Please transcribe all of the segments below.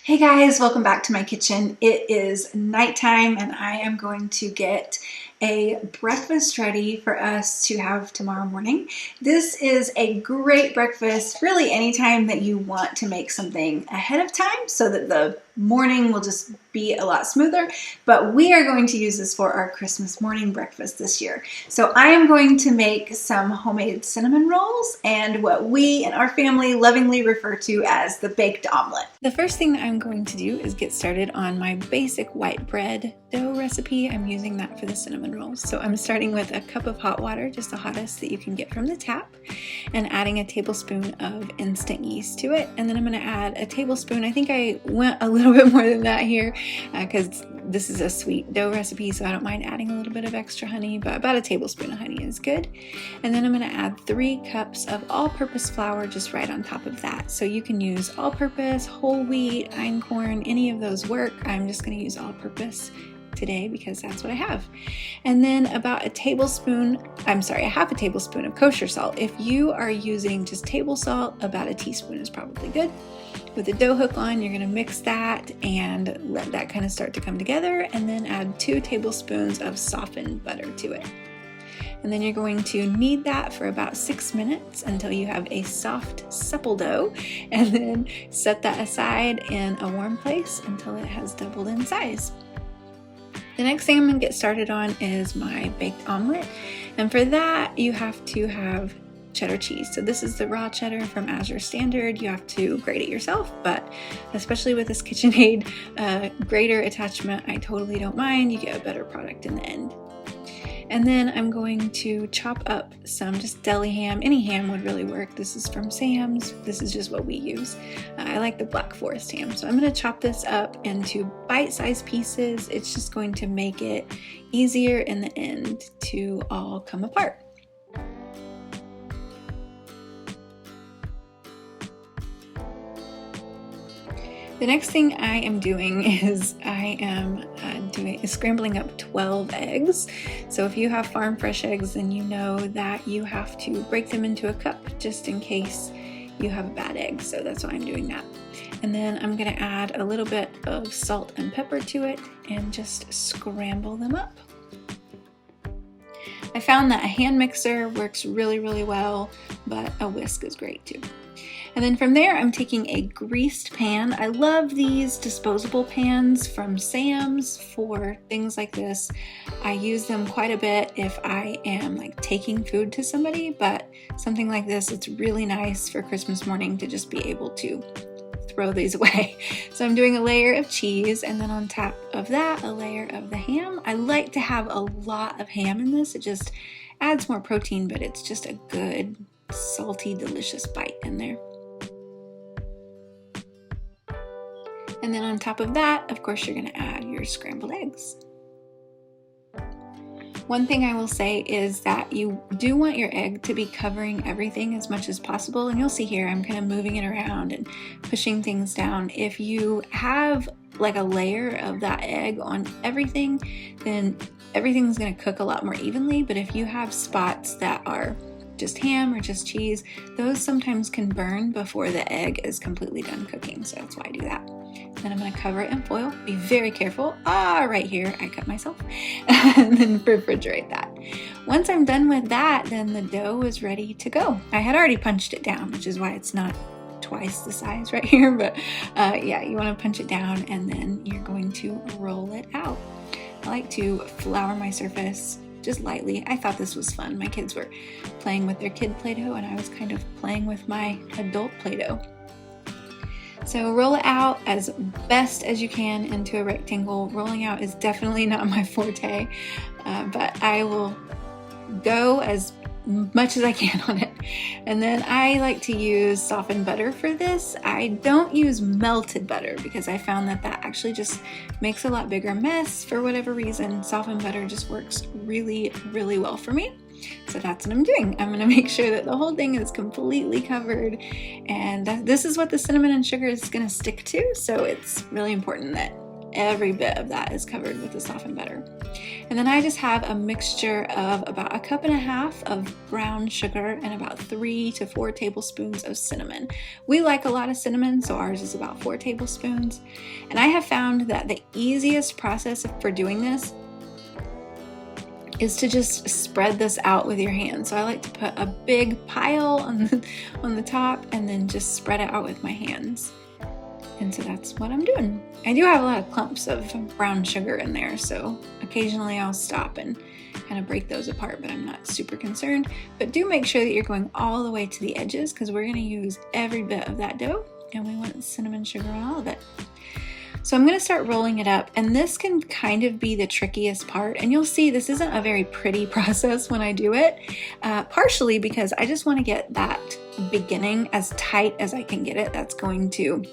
Hey guys, welcome back to my kitchen. It is nighttime and I am going to get a breakfast ready for us to have tomorrow morning. This is a great breakfast, really anytime that you want to make something ahead of time so that the morning will just be a lot smoother, but we are going to use this for our Christmas morning breakfast this year. So I am going to make some homemade cinnamon rolls and what we and our family lovingly refer to as the baked omelet. The first thing that I'm going to do is get started on my basic white bread dough recipe. I'm using that for the cinnamon rolls. So I'm starting with a cup of hot water, just the hottest that you can get from the tap, and adding a tablespoon of instant yeast to it. And then I'm going to add a tablespoon, I think I went a little bit more than that here because this is a sweet dough recipe, so I don't mind adding a little bit of extra honey, but about a tablespoon of honey is good. And then I'm going to add 3 cups of all-purpose flour just right on top of that. So you can use all-purpose, whole wheat, einkorn, any of those work. I'm just going to use all-purpose today because that's what I have. And then about a half a tablespoon of kosher salt. If you are using just table salt, about a teaspoon is probably good. With the dough hook on, you're going to mix that and let that kind of start to come together, and then add 2 tablespoons of softened butter to it. And then you're going to knead that for about 6 minutes until you have a soft, supple dough, and then set that aside in a warm place until it has doubled in size. The next thing I'm going to get started on is my baked omelet, and for that you have to have cheddar cheese. So this is the raw cheddar from Azure Standard. You have to grate it yourself, but especially with this KitchenAid grater attachment, I totally don't mind. You get a better product in the end. And then I'm going to chop up some just deli ham. Any ham would really work. This is from Sam's. This is just what we use. I like the Black Forest ham. So I'm going to chop this up into bite-sized pieces. It's just going to make it easier in the end to all come apart. The next thing I am doing is scrambling up 12 eggs. So if you have farm fresh eggs, then you know that you have to break them into a cup just in case you have a bad egg. So that's why I'm doing that. And then I'm going to add a little bit of salt and pepper to it and just scramble them up. I found that a hand mixer works really, really well, but a whisk is great too. And then from there, I'm taking a greased pan. I love these disposable pans from Sam's for things like this. I use them quite a bit if I am like taking food to somebody, but something like this, it's really nice for Christmas morning to just be able to throw these away. So I'm doing a layer of cheese, and then on top of that, a layer of the ham. I like to have a lot of ham in this. It just adds more protein, but it's just a good, salty, delicious bite in there. And then on top of that, of course, you're going to add your scrambled eggs. One thing I will say is that you do want your egg to be covering everything as much as possible. And you'll see here, I'm kind of moving it around and pushing things down. If you have like a layer of that egg on everything, then everything's going to cook a lot more evenly. But if you have spots that are just ham or just cheese, those sometimes can burn before the egg is completely done cooking. So that's why I do that. Then I'm going to cover it in foil. Be very careful. Right here, I cut myself. And then refrigerate that. Once I'm done with that, then the dough is ready to go. I had already punched it down, which is why it's not twice the size right here. But yeah, you want to punch it down and then you're going to roll it out. I like to flour my surface just lightly. I thought this was fun. My kids were playing with their kid Play-Doh and I was kind of playing with my adult Play-Doh. So roll it out as best as you can into a rectangle. Rolling out is definitely not my forte, but I will go as much as I can on it. And then I like to use softened butter for this. I don't use melted butter because I found that actually just makes a lot bigger mess for whatever reason. Softened butter just works really, really well for me. So that's what I'm doing. I'm going to make sure that the whole thing is completely covered, and this is what the cinnamon and sugar is going to stick to, so it's really important that every bit of that is covered with the softened butter. And then I just have a mixture of about 1.5 cups of brown sugar and about 3 to 4 tablespoons of cinnamon. We like a lot of cinnamon, so ours is about 4 tablespoons. And I have found that the easiest process for doing this is to just spread this out with your hands. So I like to put a big pile on the top and then just spread it out with my hands. And so that's what I'm doing. I do have a lot of clumps of brown sugar in there, so occasionally I'll stop and kind of break those apart, but I'm not super concerned. But do make sure that you're going all the way to the edges, because we're going to use every bit of that dough, and we want cinnamon sugar on all of it. So I'm going to start rolling it up, and this can kind of be the trickiest part, and you'll see this isn't a very pretty process when I do it, partially because I just want to get that beginning as tight as I can get it. That's going to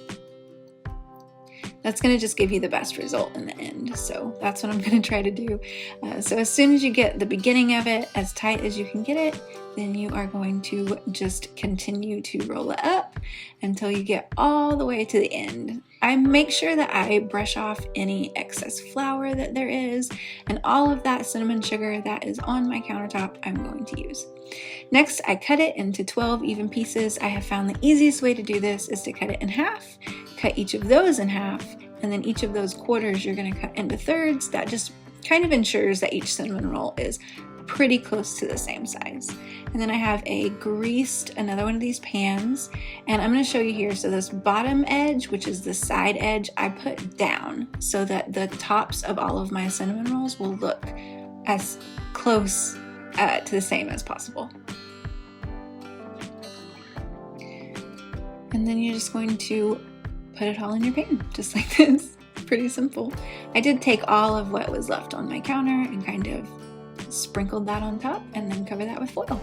just give you the best result in the end. So that's what I'm going to try to do. So as soon as you get the beginning of it as tight as you can get it, then you are going to just continue to roll it up until you get all the way to the end. I make sure that I brush off any excess flour that there is, and all of that cinnamon sugar that is on my countertop I'm going to use. Next, I cut it into 12 even pieces. I have found the easiest way to do this is to cut it in half, cut each of those in half, and then each of those quarters you're going to cut into thirds. That just kind of ensures that each cinnamon roll is pretty close to the same size. And then I have another one of these pans, and I'm going to show you here. So this bottom edge, which is the side edge, I put down so that the tops of all of my cinnamon rolls will look as close to the same as possible. And then you're just going to put it all in your pan, just like this. Pretty simple. I did take all of what was left on my counter and kind of sprinkled that on top and then cover that with foil.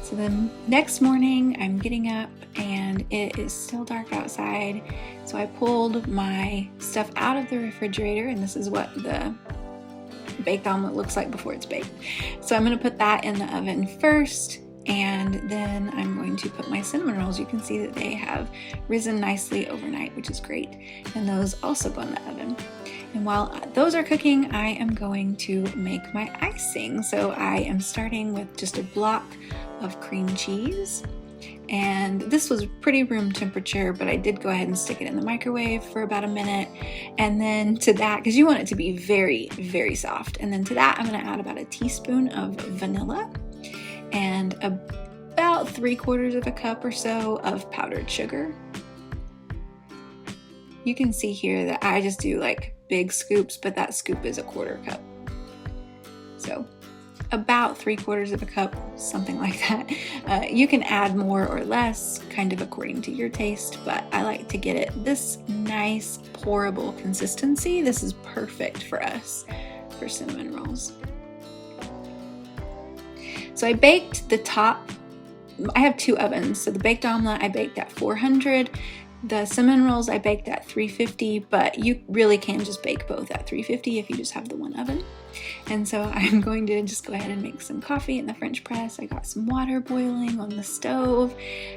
So then next morning I'm getting up and it is still dark outside. So I pulled my stuff out of the refrigerator, and this is what the baked omelet looks like before it's baked. So I'm going to put that in the oven first, and then I'm going to put my cinnamon rolls. You can see that they have risen nicely overnight, which is great. And those also go in the oven. And while those are cooking, I am going to make my icing. So I am starting with just a block of cream cheese. And this was pretty room temperature, but I did go ahead and stick it in the microwave for about a minute. And then to that, because you want it to be very, very soft. And then to that, I'm going to add about a teaspoon of vanilla and about 3/4 cup or so of powdered sugar. You can see here that I just do like big scoops, but that scoop is a 1/4 cup. So about 3/4 cup, something like that. You can add more or less, kind of according to your taste, but I like to get it this nice pourable consistency. This is perfect for us for cinnamon rolls. So I baked the top. I have 2 ovens. So the baked omelet I baked at 400. The cinnamon rolls I baked at 350, but you really can just bake both at 350 if you just have the one oven. And so I'm going to just go ahead and make some coffee in the French press. I got some water boiling on the stove,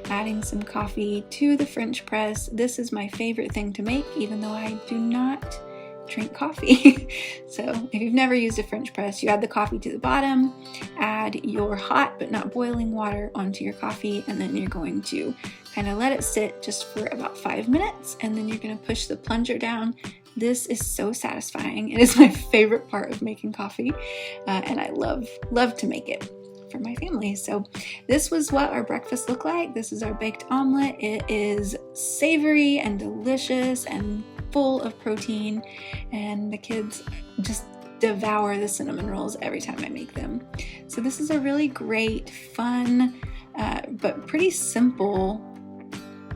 adding some coffee to the French press. This is my favorite thing to make, even though I do not drink coffee. So if you've never used a French press, you add the coffee to the bottom, add your hot but not boiling water onto your coffee, and then you're going to kind of let it sit just for about 5 minutes, and then you're going to push the plunger down. This is so satisfying. It is my favorite part of making coffee, and I love to make it for my family. So this was what our breakfast looked like. This is our baked omelet. It is savory and delicious and full of protein, and the kids just devour the cinnamon rolls every time I make them. So this is a really great, fun, but pretty simple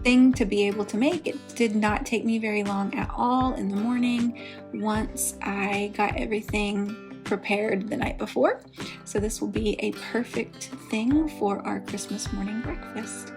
thing to be able to make. It did not take me very long at all in the morning once I got everything prepared the night before. So this will be a perfect thing for our Christmas morning breakfast.